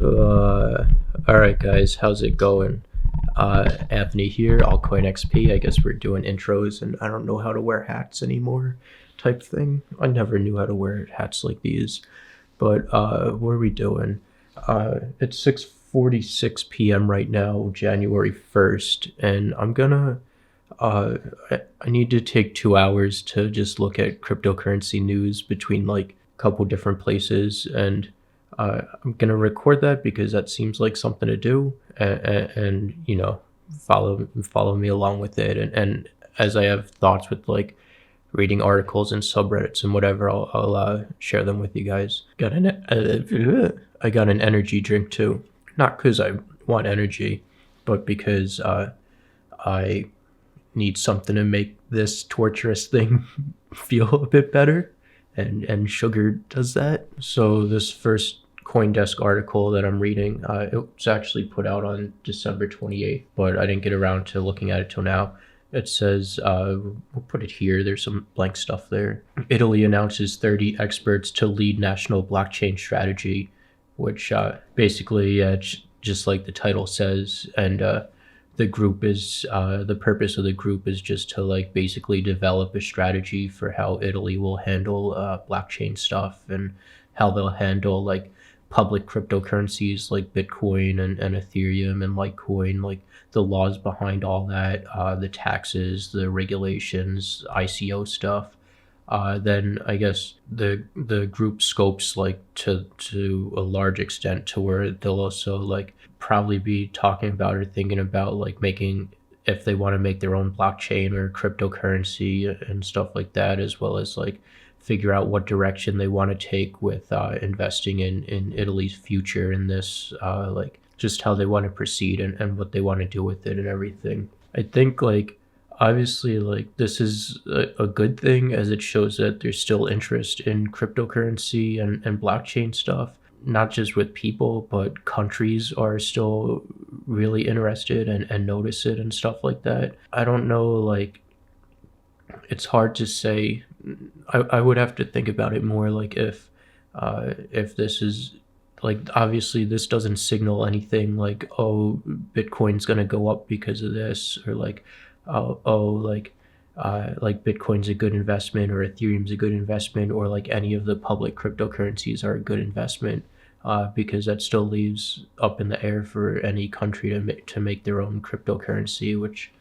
Uh, all right, guys, how's it going? Anthony here, Altcoin XP. I guess we're doing intros, and I don't know how to wear hats anymore, type thing. I never knew how to wear hats like these. But what are we doing? It's 6:46 p.m. right now, January 1st, and I'm gonna. I need to take 2 hours to just look at cryptocurrency news between like a couple different places, and I'm gonna record that because that seems like something to do, and follow me along with it, and as I have thoughts with like reading articles and subreddits and whatever, I'll share them with you guys. I got an energy drink too, not because I want energy, but because I need something to make this torturous thing feel a bit better, and sugar does that. So this first CoinDesk article that I'm reading, it was actually put out on December 28th, but I didn't get around to looking at it till now. It says, we'll put it here, there's some blank stuff there. Italy announces 30 experts to lead national blockchain strategy, which basically, just like the title says, and the group is, the purpose of the group is just to like basically develop a strategy for how Italy will handle blockchain stuff, and how they'll handle like public cryptocurrencies like Bitcoin and Ethereum and Litecoin, like the laws behind all that, the taxes, the regulations, ICO stuff. Then I guess the group scopes like to a large extent to where they'll also like probably be talking about or thinking about like making, if they want to make their own blockchain or cryptocurrency and stuff like that, as well as like figure out what direction they want to take with investing in Italy's future in this, like just how they want to proceed, and what they want to do with it and everything. I think like obviously like this is a good thing, as it shows that there's still interest in cryptocurrency and blockchain stuff, not just with people, but countries are still really interested and notice it and stuff like that. I don't know, like it's hard to say. I would have to think about it more, like if this is like, obviously this doesn't signal anything like, oh, Bitcoin's gonna go up because of this, or like like Bitcoin's a good investment or Ethereum's a good investment, or like any of the public cryptocurrencies are a good investment, because that still leaves up in the air for any country to make their own cryptocurrency, which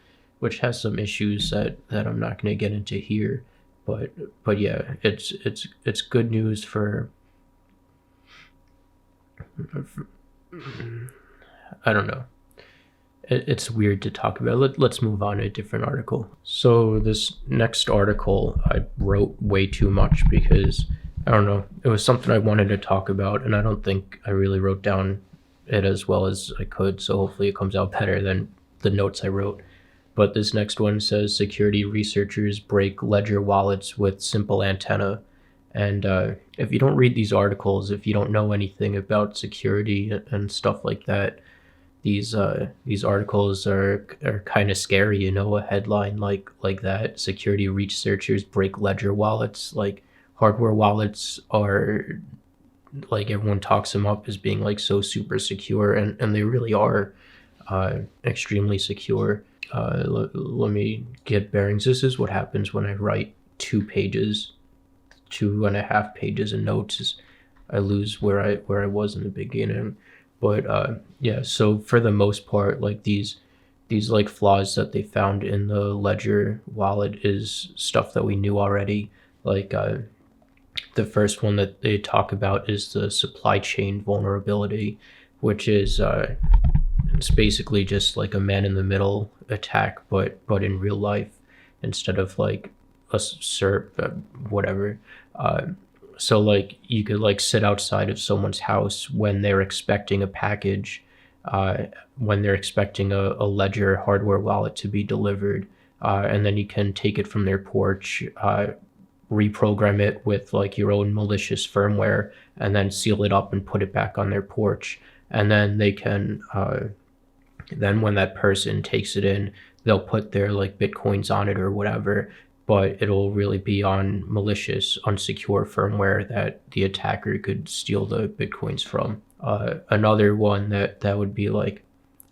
has some issues that I'm not going to get into here, but yeah, it's good news for I don't know. It's weird to talk about. Let's move on to a different article. So this next article, I wrote way too much because I don't know, it was something I wanted to talk about, and I don't think I really wrote down it as well as I could, so hopefully it comes out better than the notes I wrote. But this next one says security researchers break ledger wallets with simple antenna. And if you don't read these articles, if you don't know anything about security and stuff like that, these articles are kind of scary. You know, a headline like that: security researchers break ledger wallets. Like hardware wallets are, like, everyone talks them up as being like so super secure, and they really are extremely secure. Let me get bearings. This is what happens when I write 2.5 pages of notes. I lose where I was in the beginning. But yeah, so for the most part, like these like flaws that they found in the Ledger wallet is stuff that we knew already. Like the first one that they talk about is the supply chain vulnerability, which is it's basically just like a man in the middle attack, but in real life, instead of like a SERP, whatever. So like you could like sit outside of someone's house when they're expecting a package, when they're expecting a Ledger hardware wallet to be delivered, and then you can take it from their porch, reprogram it with like your own malicious firmware, and then seal it up and put it back on their porch. And then they can, then when that person takes it in, they'll put their like Bitcoins on it or whatever, but it'll really be on malicious, unsecure firmware that the attacker could steal the Bitcoins from. Another one that would be like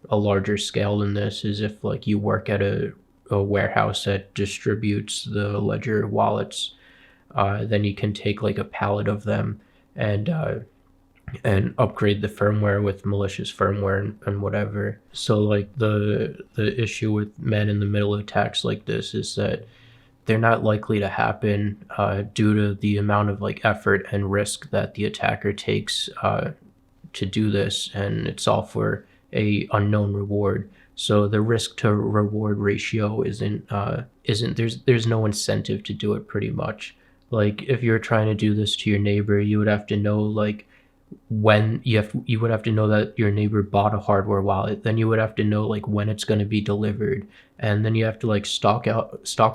a larger scale than this is if like you work at a warehouse that distributes the Ledger wallets. Then you can take like a pallet of them and upgrade the firmware with malicious firmware and whatever. So like the issue with man in the middle attacks like this is that they're not likely to happen due to the amount of like effort and risk that the attacker takes to do this, and it's all for a unknown reward. So the risk to reward ratio isn't there's no incentive to do it pretty much. Like if you're trying to do this to your neighbor, you would have to know like when you would have to know that your neighbor bought a hardware wallet, then you would have to know like when it's going to be delivered, and then you have to like stalk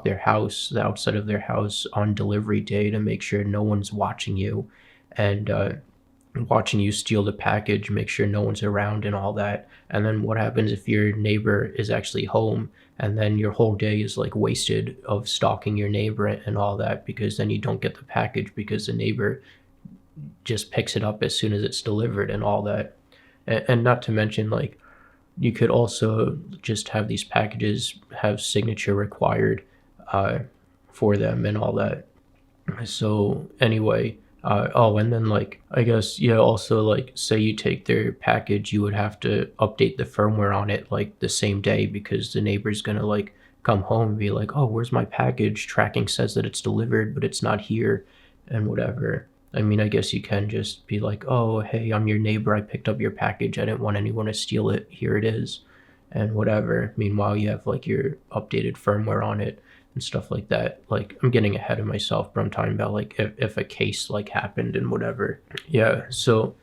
their house, the outside of their house on delivery day to make sure no one's watching you, and watching you steal the package, make sure no one's around and all that. And then what happens if your neighbor is actually home, and then your whole day is like wasted of stalking your neighbor and all that, because then you don't get the package because the neighbor just picks it up as soon as it's delivered and all that. And not to mention, like, you could also just have these packages have signature required for them and all that. So anyway, and then like I guess yeah, also like say you take their package, you would have to update the firmware on it like the same day, because the neighbor's gonna like come home and be like, oh, where's my package? Tracking says that it's delivered, but it's not here, and whatever. I mean, I guess you can just be like, oh, hey, I'm your neighbor. I picked up your package. I didn't want anyone to steal it. Here it is, and whatever. Meanwhile, you have like your updated firmware on it and stuff like that. Like, I'm getting ahead of myself, but I'm talking about like if a case like happened and whatever. Yeah. So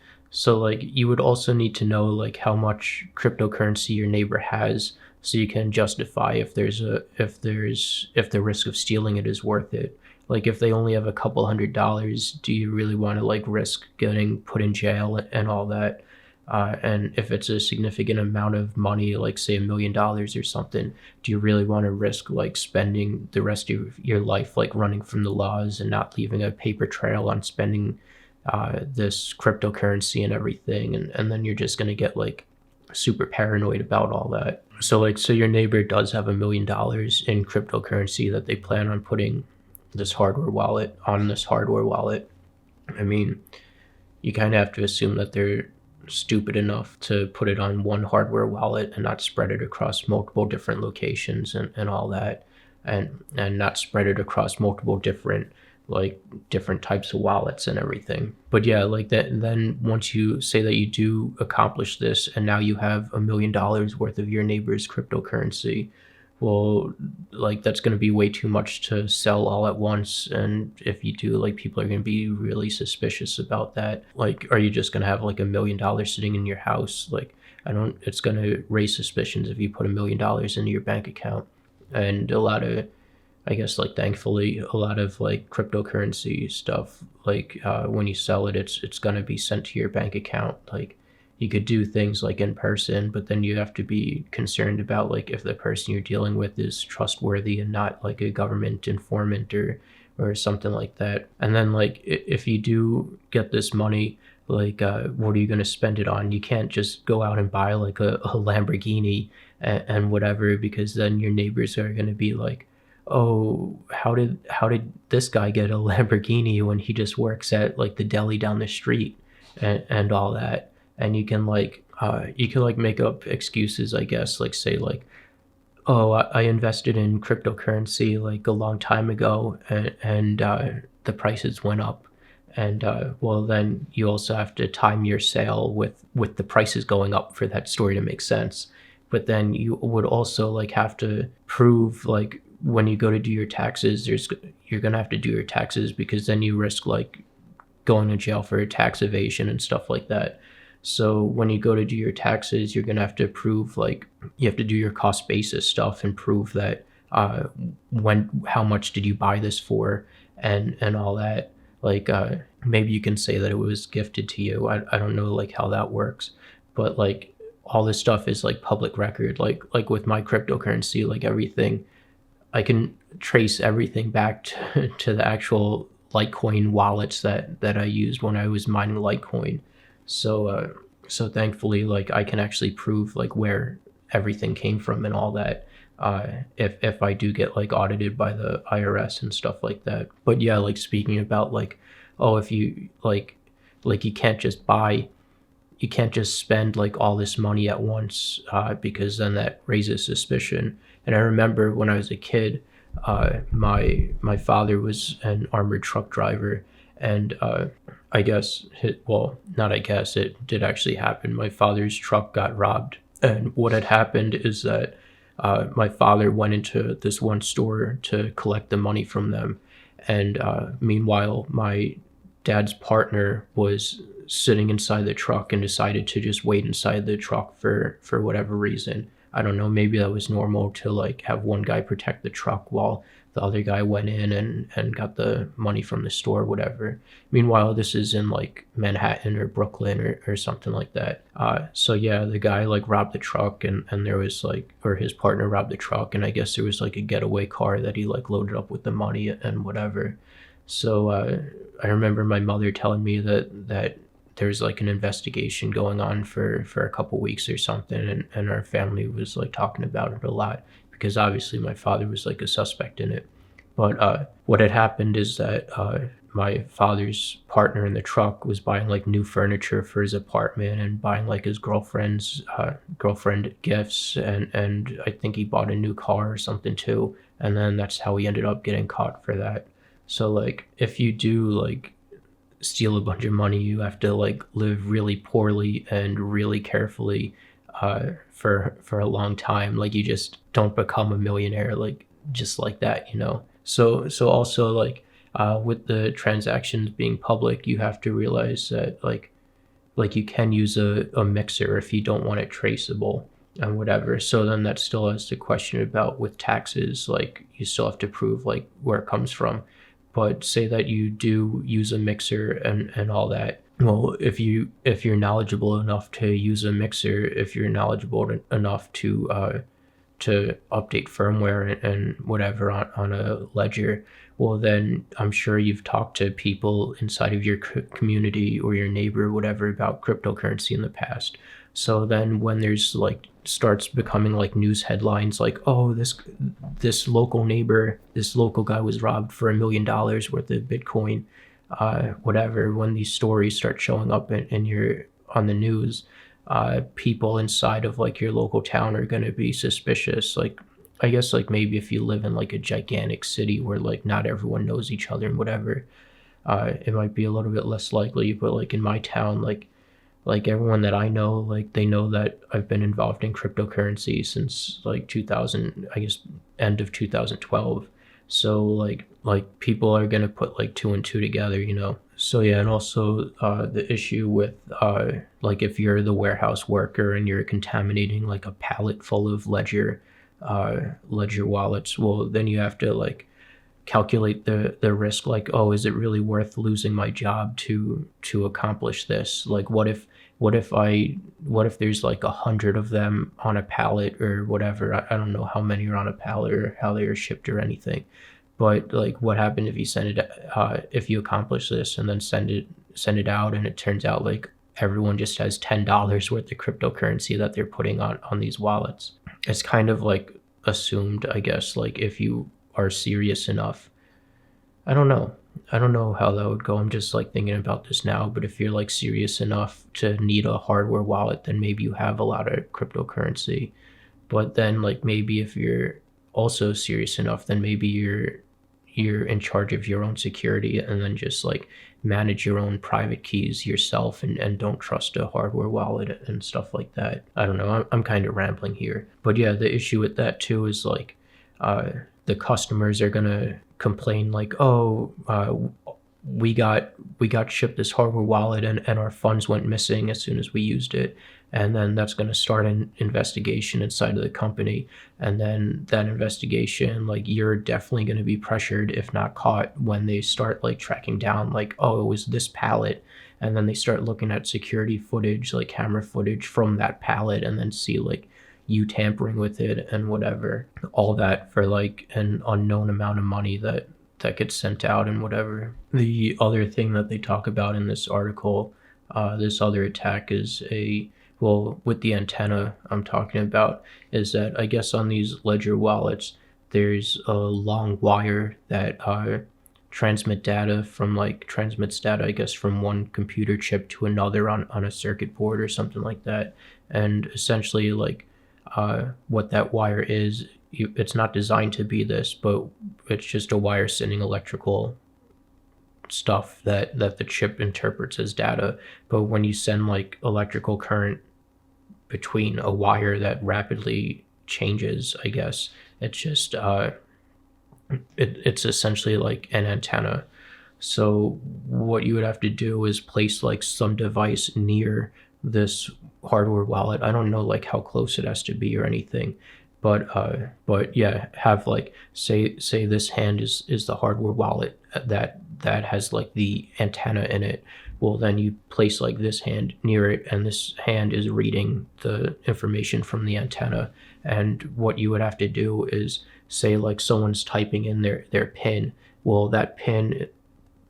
like you would also need to know like how much cryptocurrency your neighbor has, so you can justify if the risk of stealing it is worth it. Like if they only have a couple $100, do you really want to like risk getting put in jail and all that? And if it's a significant amount of money, like say $1 million or something, do you really want to risk like spending the rest of your life like running from the laws and not leaving a paper trail on spending this cryptocurrency and everything? And then you're just going to get like super paranoid about all that. So like, so your neighbor does have $1 million in cryptocurrency that they plan on putting this hardware wallet on this hardware wallet. I mean, you kind of have to assume that they're stupid enough to put it on one hardware wallet and not spread it across multiple different locations and all that, and not spread it across multiple different types of wallets and everything. But yeah, like that, and then once you say that you do accomplish this and now you have $1 million worth of your neighbor's cryptocurrency, well, like that's going to be way too much to sell all at once, and if you do, like people are going to be really suspicious about that. Like, are you just going to have like $1 million sitting in your house? Like, it's going to raise suspicions if you put $1 million into your bank account. And a lot of, I guess, like thankfully, a lot of like cryptocurrency stuff, like when you sell it, it's going to be sent to your bank account. Like, you could do things like in person, but then you have to be concerned about like if the person you're dealing with is trustworthy and not like a government informant or something like that. And then like if you do get this money, like what are you going to spend it on? You can't just go out and buy like a Lamborghini and whatever, because then your neighbors are going to be like, oh, how did this guy get a Lamborghini when he just works at like the deli down the street and all that. And you can like make up excuses, I guess, like say like, oh, I invested in cryptocurrency like a long time ago, and the prices went up, and well, then you also have to time your sale with the prices going up for that story to make sense. But then you would also like have to prove, like when you go to do your taxes, you're gonna have to do your taxes, because then you risk like going to jail for tax evasion and stuff like that. So when you go to do your taxes, you're going to have to prove, like, you have to do your cost basis stuff and prove that how much did you buy this for, and all that. Like, maybe you can say that it was gifted to you. I don't know like how that works, but like all this stuff is like public record. Like with my cryptocurrency, like everything, I can trace everything back to the actual Litecoin wallets that I used when I was mining Litecoin. So thankfully, like I can actually prove like where everything came from and all that. If I do get like audited by the IRS and stuff like that. But yeah, like speaking about like, oh, if you like you can't just spend like all this money at once, because then that raises suspicion. And I remember when I was a kid, my father was an armored truck driver, and I guess well, not I guess, it did actually happen. My father's truck got robbed, and what had happened is that my father went into this one store to collect the money from them, and meanwhile my dad's partner was sitting inside the truck and decided to just wait inside the truck for whatever reason. I don't know, maybe that was normal to like have one guy protect the truck while the other guy went in and got the money from the store, whatever. Meanwhile, this is in like Manhattan or Brooklyn or something like that. So yeah, the guy like robbed the truck, and there was like, or his partner robbed the truck, and I guess there was like a getaway car that he like loaded up with the money and whatever. So I remember my mother telling me that there's like an investigation going on for a couple weeks or something, and our family was like talking about it a lot because obviously my father was like a suspect in it. But what had happened is that my father's partner in the truck was buying like new furniture for his apartment and buying like his girlfriend gifts, and I think he bought a new car or something too. And then that's how he ended up getting caught for that. So like if you do like steal a bunch of money, you have to like live really poorly and really carefully for a long time. Like you just don't become a millionaire like just like that, you know. So also like with the transactions being public, you have to realize that like you can use a mixer if you don't want it traceable and whatever. So then that still has the question about with taxes, like you still have to prove like where it comes from. But say that you do use a mixer and all that. Well, if you're knowledgeable enough to use a mixer, if you're knowledgeable enough to update firmware and whatever on a ledger, well then I'm sure you've talked to people inside of your community or your neighbor or whatever about cryptocurrency in the past. So then when there's like starts becoming like news headlines like, oh, this local neighbor, this local guy was robbed for $1 million worth of Bitcoin, whatever, when these stories start showing up in your on the news, people inside of like your local town are going to be suspicious. Like I guess like maybe if you live in like a gigantic city where like not everyone knows each other and whatever, it might be a little bit less likely. But like in my town, like everyone that I know, like they know that I've been involved in cryptocurrency since like 2000, I guess end of 2012. So like people are gonna put like two and two together, you know. So yeah, and also the issue with like if you're the warehouse worker and you're contaminating like a pallet full of ledger wallets, well then you have to like calculate the risk, like, oh, is it really worth losing my job to accomplish this? Like what if there's like 100 of them on a pallet or whatever. I don't know how many are on a pallet or how they are shipped or anything, but like what happened if you send it if you accomplish this and then send it out and it turns out like everyone just has $10 worth of cryptocurrency that they're putting on these wallets. It's kind of like assumed, I guess, like if you are serious enough. I don't know. I don't know how that would go. I'm just like thinking about this now, but if you're like serious enough to need a hardware wallet, then maybe you have a lot of cryptocurrency. But then like maybe if you're also serious enough, then maybe you're in charge of your own security and then just like manage your own private keys yourself and don't trust a hardware wallet and stuff like that. I don't know. I'm kind of rambling here. But yeah, the issue with that too is like the customers are gonna complain like, oh, we got shipped this hardware wallet and our funds went missing as soon as we used it, and then that's going to start an investigation inside of the company, and then that investigation, like you're definitely going to be pressured if not caught when they start like tracking down like, oh, it was this pallet, and then they start looking at security footage, like camera footage from that pallet, and then see like you tampering with it and whatever, all that for like an unknown amount of money that gets sent out and whatever. The other thing that they talk about in this article This other attack is well, with the antenna I'm talking about, is that I guess on these ledger wallets, there's a long wire that transmits data, I guess, from one computer chip to another on a circuit board or something like that. And essentially, like, what that wire is, it's not designed to be this, but it's just a wire sending electrical stuff that the chip interprets as data. But when you send like electrical current between a wire that rapidly changes, I guess, it's just it's essentially like an antenna. So what you would have to do is place like some device near this hardware wallet. I don't know like how close it has to be or anything, but yeah, have like say this hand is the hardware wallet that has like the antenna in it. Well, then you place like this hand near it, and this hand is reading the information from the antenna. And what you would have to do is say like someone's typing in their pin. Well, that pin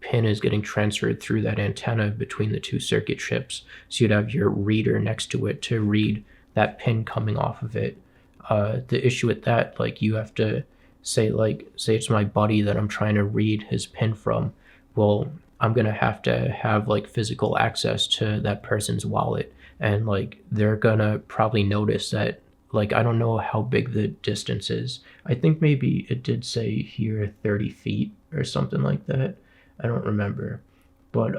is getting transferred through that antenna between the two circuit chips. So you'd have your reader next to it to read that pin coming off of it. The issue with that, like, you have to say it's my buddy that I'm trying to read his pin from. Well, I'm gonna have to have like physical access to that person's wallet, and like they're gonna probably notice that. Like, I don't know how big the distance is. I think maybe it did say here 30 feet or something like that. I don't remember, but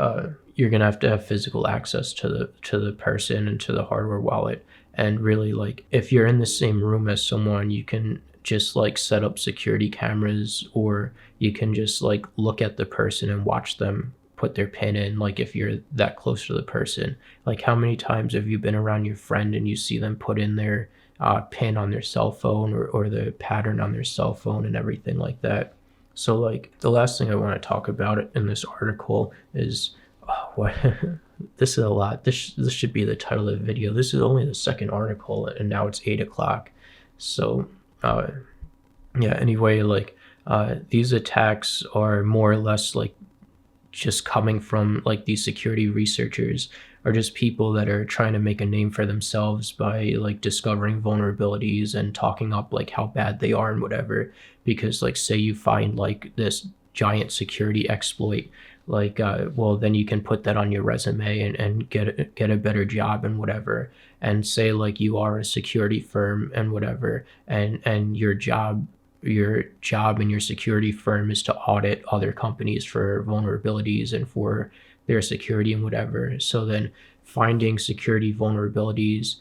you're gonna have to have physical access to the person and to the hardware wallet. And really, like, if you're in the same room as someone, you can just like set up security cameras, or you can just like look at the person and watch them put their pin in. Like, if you're that close to the person, like, how many times have you been around your friend and you see them put in their pin on their cell phone, or the pattern on their cell phone and everything like that? So like, the last thing I want to talk about in this article is what this is a lot. This should be the title of the video. This is only the second article, and now it's 8 o'clock. So yeah, anyway, like, these attacks are more or less like just coming from like these security researchers, are just people that are trying to make a name for themselves by like discovering vulnerabilities and talking up like how bad they are and whatever. Because like, say you find like this giant security exploit, like, well, then you can put that on your resume and get a better job and whatever. And say like you are a security firm and whatever, and your job in your security firm is to audit other companies for vulnerabilities and for their security and whatever. So then finding security vulnerabilities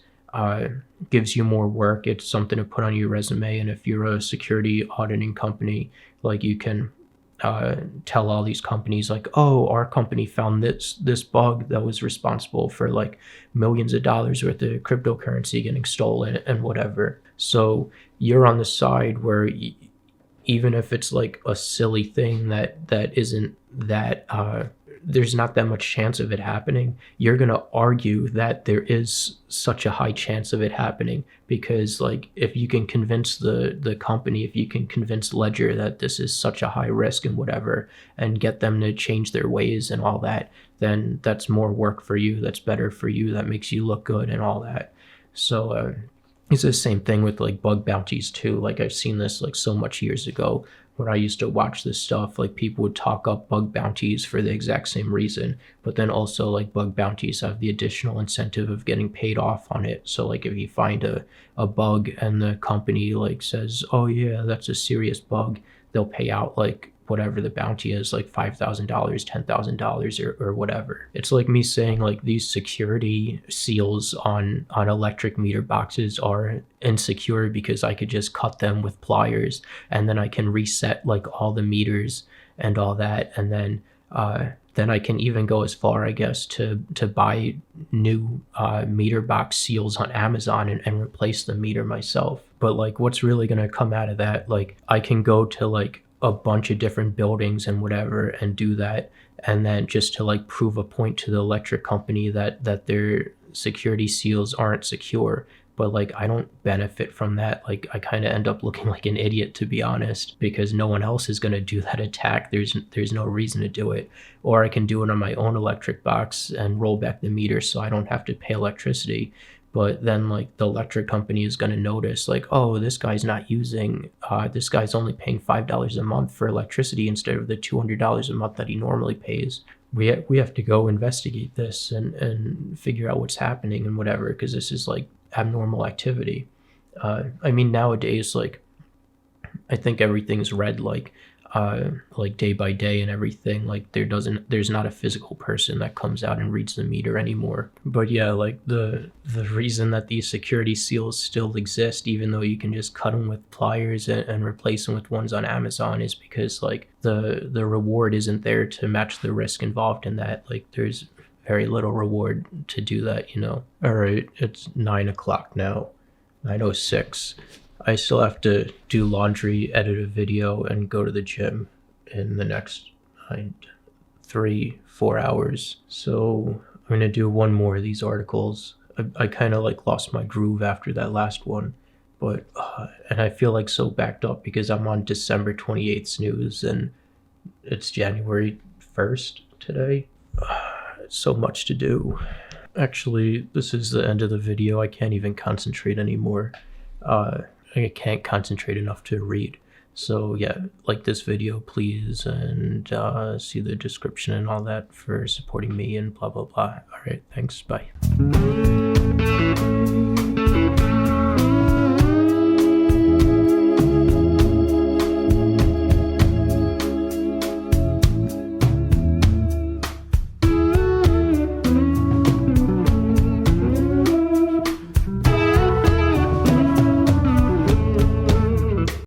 gives you more work. It's something to put on your resume. And if you're a security auditing company, like, you can tell all these companies like, oh, our company found this bug that was responsible for like millions of dollars worth of cryptocurrency getting stolen and whatever. So you're on the side where even if it's like a silly thing that isn't that there's not that much chance of it happening, you're going to argue that there is such a high chance of it happening. Because like, if you can convince the company, if you can convince Ledger that this is such a high risk and whatever, and get them to change their ways and all that, then that's more work for you, that's better for you, that makes you look good and all that. So it's the same thing with like bug bounties too. Like, I've seen this like so much years ago when I used to watch this stuff. Like, people would talk up bug bounties for the exact same reason, but then also like bug bounties have the additional incentive of getting paid off on it. So like, if you find a bug and the company like says, oh yeah, that's a serious bug, they'll pay out like whatever the bounty is, like $5,000, $10,000 or whatever. It's like me saying like these security seals on electric meter boxes are insecure because I could just cut them with pliers, and then I can reset like all the meters and all that. And then I can even go as far, I guess, to buy new meter box seals on Amazon and replace the meter myself. But like, what's really gonna come out of that? Like, I can go to like a bunch of different buildings and whatever and do that, and then just to like prove a point to the electric company that their security seals aren't secure, but like I don't benefit from that. Like I kind of end up looking like an idiot, to be honest, because no one else is going to do that attack. There's no reason to do it. Or I can do it on my own electric box and roll back the meter so I don't have to pay electricity. But then like the electric company is going to notice like, oh, this guy's not using, this guy's only paying $5 a month for electricity instead of the $200 a month that he normally pays. We have to go investigate this and figure out what's happening and whatever, because this is like abnormal activity. I mean, nowadays, like, I think everything's read like day by day and everything. Like there's not a physical person that comes out and reads the meter anymore. But yeah, like the reason that these security seals still exist, even though you can just cut them with pliers and replace them with ones on Amazon, is because like the reward isn't there to match the risk involved in that. Like there's very little reward to do that, you know. All right, it's 9 o'clock now, 9:06. I still have to do laundry, edit a video, and go to the gym in the next 3-4 hours. So I'm gonna do one more of these articles. I kind of like lost my groove after that last one, but and I feel like so backed up because I'm on December 28th news and it's January 1st today. So much to do. Actually, this is the end of the video. I can't even concentrate anymore. I can't concentrate enough to read. So yeah, like this video please, and see the description and all that for supporting me and blah blah blah. All right, thanks, bye.